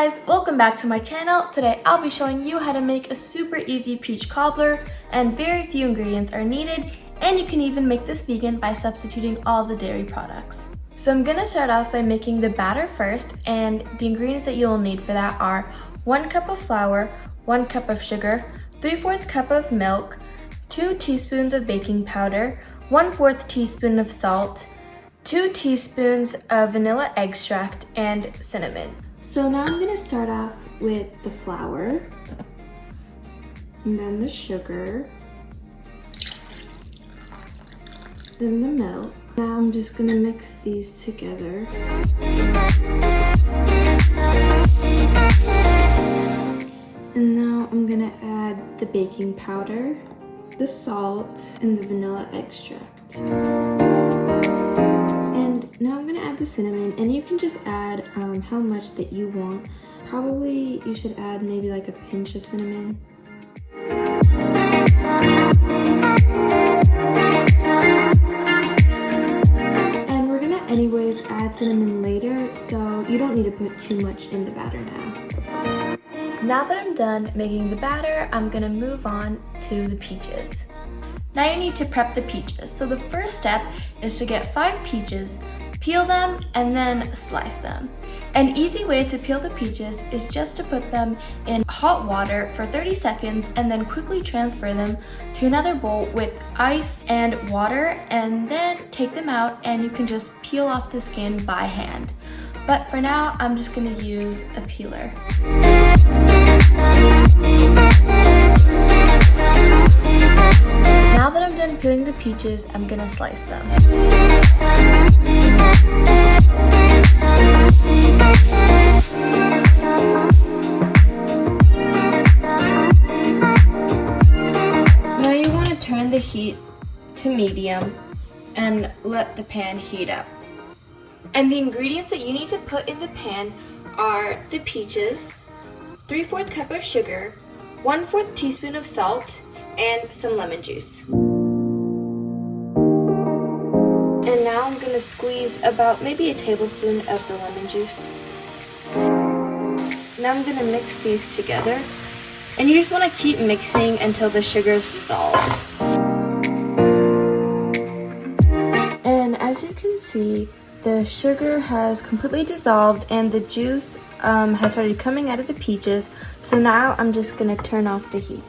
guys, welcome back to my channel. Today I'll be showing you how to make a super easy peach cobbler, and very few ingredients are needed, and you can even make this vegan by substituting all the dairy products. So I'm gonna start off by making the batter first, and the ingredients that you'll need for that are 1 cup of flour, 1 cup of sugar, 3/4 cup of milk, 2 teaspoons of baking powder, 1/4 teaspoon of salt, 2 teaspoons of vanilla extract, and cinnamon. So now I'm gonna start off with the flour, and then the sugar, then the milk. Now I'm just gonna mix these together. And now I'm gonna add the baking powder, the salt, and the vanilla extract. Now I'm gonna add the cinnamon, and you can just add how much that you want. Probably you should add maybe like a pinch of cinnamon. And we're gonna anyways add cinnamon later, so you don't need to put too much in the batter now. Now that I'm done making the batter, I'm gonna move on to the peaches. Now you need to prep the peaches. So the first step is to get 5 peaches, peel them, and then slice them. An easy way to peel the peaches is just to put them in hot water for 30 seconds and then quickly transfer them to another bowl with ice and water, and then take them out and you can just peel off the skin by hand. But for now, I'm just gonna use a peeler. Now that I'm done peeling the peaches, I'm gonna slice them. Now you want to turn the heat to medium and let the pan heat up. And the ingredients that you need to put in the pan are the peaches, 3/4 cup of sugar, 1/4 teaspoon of salt, and some lemon juice. And now I'm gonna squeeze about maybe a tablespoon of the lemon juice. Now I'm gonna mix these together. And you just wanna keep mixing until the sugar is dissolved. And as you can see, the sugar has completely dissolved and the juice has started coming out of the peaches. So now I'm just gonna turn off the heat.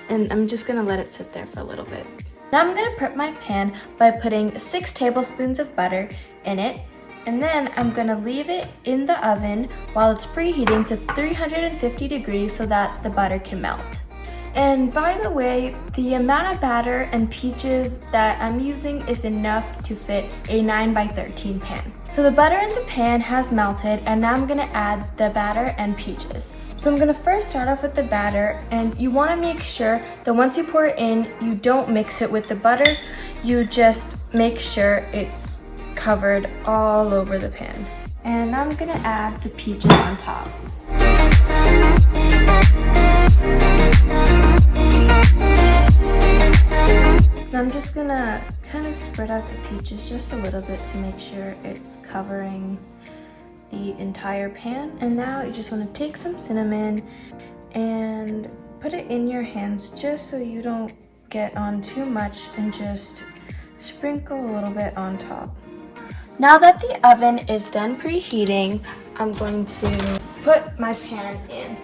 And I'm just gonna let it sit there for a little bit. Now I'm gonna prep my pan by putting 6 tablespoons of butter in it, and then I'm gonna leave it in the oven while it's preheating to 350 degrees so that the butter can melt. And by the way, the amount of batter and peaches that I'm using is enough to fit a 9x13 pan. So the butter in the pan has melted, and now I'm gonna add the batter and peaches. So I'm gonna first start off with the batter, and you wanna make sure that once you pour it in, you don't mix it with the butter. You just make sure it's covered all over the pan. And now I'm gonna add the peaches on top. Now I'm just gonna kind of spread out the peaches just a little bit to make sure it's covering the entire pan. And now you just want to take some cinnamon and put it in your hands just so you don't get on too much, and just sprinkle a little bit on top. Now that the oven is done preheating, I'm going to put my pan in.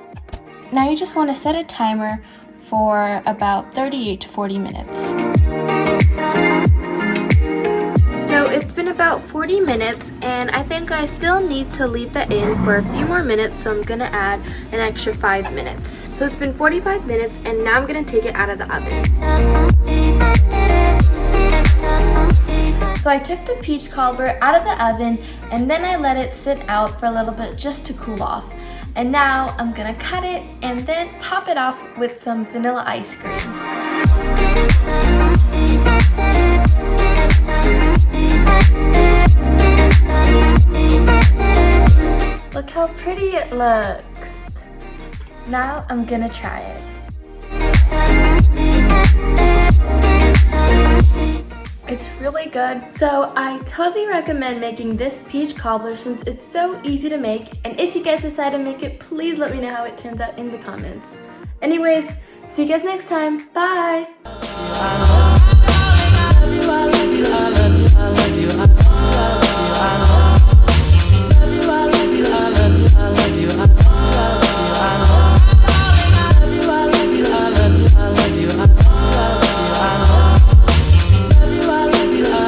Now you just want to set a timer for about 38 to 40 minutes. So it's been about 40 minutes, and I think I still need to leave that in for a few more minutes, so I'm gonna add an extra 5 minutes. So it's been 45 minutes, and now I'm gonna take it out of the oven. So I took the peach cobbler out of the oven, and then I let it sit out for a little bit just to cool off. And now I'm gonna cut it and then top it off with some vanilla ice cream. Look how pretty it looks. Now I'm gonna try it. It's really good. So I totally recommend making this peach cobbler since it's so easy to make. And if you guys decide to make it, please let me know how it turns out in the comments. Anyways, see you guys next time. Bye!